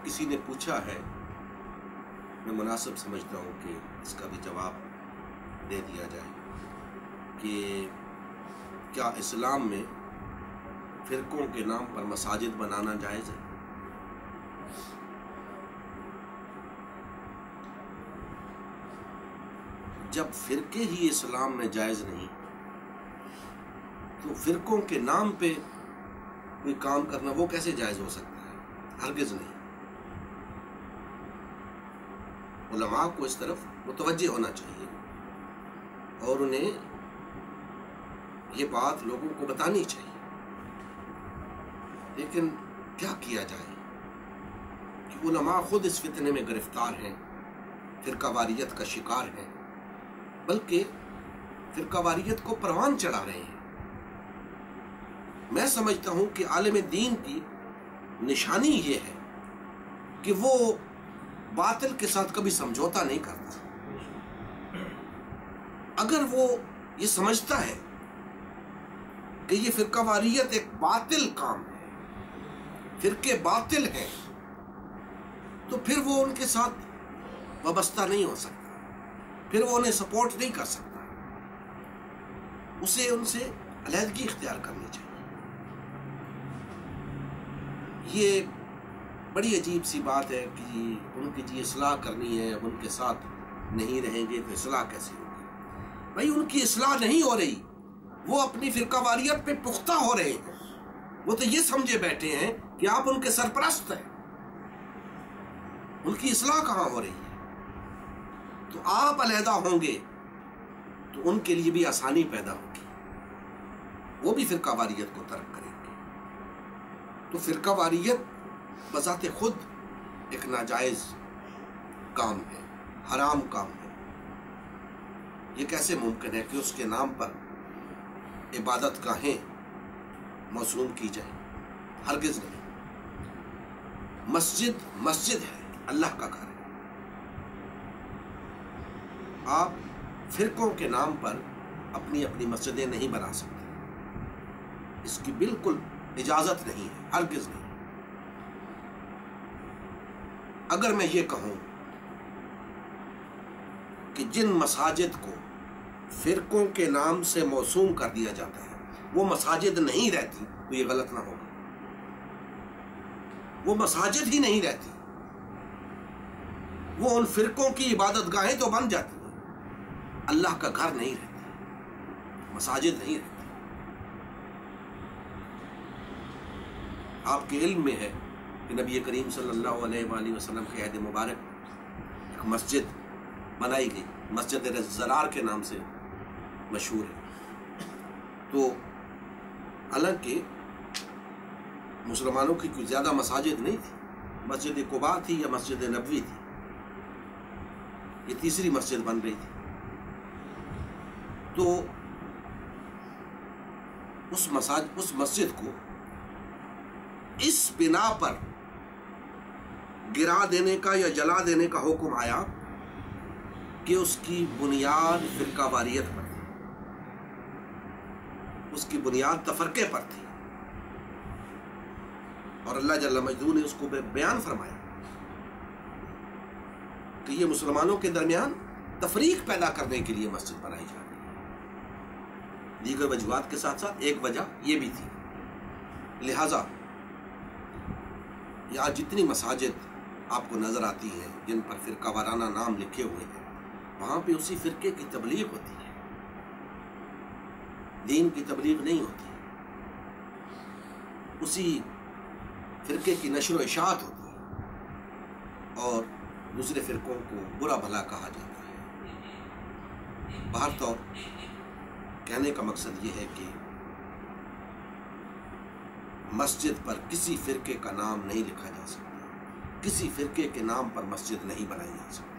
کسی نے پوچھا ہے، میں مناسب سمجھتا ہوں کہ اس کا بھی جواب دے دیا جائے کہ کیا اسلام میں فرقوں کے نام پر مساجد بنانا جائز ہے؟ جب فرقے ہی اسلام میں جائز نہیں تو فرقوں کے نام پہ کوئی کام کرنا وہ کیسے جائز ہو سکتا ہے؟ ہرگز نہیں۔ علماء کو اس طرف متوجہ ہونا چاہیے اور انہیں یہ بات لوگوں کو بتانی چاہیے، لیکن کیا کیا جائے کہ علماء خود اس فتنے میں گرفتار ہیں، فرقہ واریت کا شکار ہیں، بلکہ فرقہ واریت کو پروان چڑھا رہے ہیں۔ میں سمجھتا ہوں کہ عالم دین کی نشانی یہ ہے کہ وہ باطل کے ساتھ کبھی سمجھوتا نہیں کرتا۔ اگر وہ یہ سمجھتا ہے کہ یہ فرقہ واریت ایک باطل کام ہے، فرقے باطل ہیں، تو پھر وہ ان کے ساتھ وابستہ نہیں ہو سکتا، پھر وہ انہیں سپورٹ نہیں کر سکتا، اسے ان سے علیحدگی اختیار کرنی چاہیے۔ یہ بڑی عجیب سی بات ہے کہ ان کی جی اصلاح کرنی ہے، ان کے ساتھ نہیں رہیں گے تو اصلاح کیسے ہوگی؟ بھائی ان کی اصلاح نہیں ہو رہی، وہ اپنی فرقہ واریت پہ پختہ ہو رہے ہیں، وہ تو یہ سمجھے بیٹھے ہیں کہ آپ ان کے سرپرست ہیں، ان کی اصلاح کہاں ہو رہی ہے؟ تو آپ علیحدہ ہوں گے تو ان کے لیے بھی آسانی پیدا ہوگی، وہ بھی فرقہ واریت کو ترک کریں گے۔ تو فرقہ واریت بذات خود ایک ناجائز کام ہے، حرام کام ہے۔ یہ کیسے ممکن ہے کہ اس کے نام پر عبادت گاہیں موسوم کی جائیں؟ ہرگز نہیں۔ مسجد مسجد ہے، اللہ کا گھر ہے۔ آپ فرقوں کے نام پر اپنی اپنی مسجدیں نہیں بنا سکتے، اس کی بالکل اجازت نہیں ہے، ہرگز نہیں۔ اگر میں یہ کہوں کہ جن مساجد کو فرقوں کے نام سے موسوم کر دیا جاتا ہے وہ مساجد نہیں رہتی تو یہ غلط نہ ہوگا۔ وہ مساجد ہی نہیں رہتی، وہ ان فرقوں کی عبادت گاہیں تو بن جاتی ہیں، اللہ کا گھر نہیں رہتا، مساجد نہیں رہتی۔ آپ کے علم میں ہے کہ نبی کریم صلی اللہ علیہ وآلہ وسلم کے عہد مبارک ایک مسجد بنائی گئی، مسجد زرار کے نام سے مشہور ہے۔ تو حالانکہ مسلمانوں کی کوئی زیادہ مساجد نہیں تھی، مسجد قباء تھی یا مسجد نبوی تھی، یہ تیسری مسجد بن رہی تھی۔ تو اس مسجد کو اس بنا پر گرا دینے کا یا جلا دینے کا حکم آیا کہ اس کی بنیاد فرقہ واریت پر تھی، اس کی بنیاد تفرقے پر تھی، اور اللہ جل مجدہ نے اس کو بیان فرمایا کہ یہ مسلمانوں کے درمیان تفریق پیدا کرنے کے لیے مسجد بنائی جا رہی ہے۔ دیگر وجوہات کے ساتھ ساتھ ایک وجہ یہ بھی تھی۔ لہذا یہاں جتنی مساجد آپ کو نظر آتی ہیں جن پر فرقہ وارانہ نام لکھے ہوئے ہیں، وہاں پہ اسی فرقے کی تبلیغ ہوتی ہے، دین کی تبلیغ نہیں ہوتی، اسی فرقے کی نشر و اشاعت ہوتی ہے اور دوسرے فرقوں کو برا بھلا کہا جاتا ہے۔ بہر طور کہنے کا مقصد یہ ہے کہ مسجد پر کسی فرقے کا نام نہیں لکھا جا سکتا، کسی فرقے کے نام پر مسجد نہیں بنائی جا سکتی۔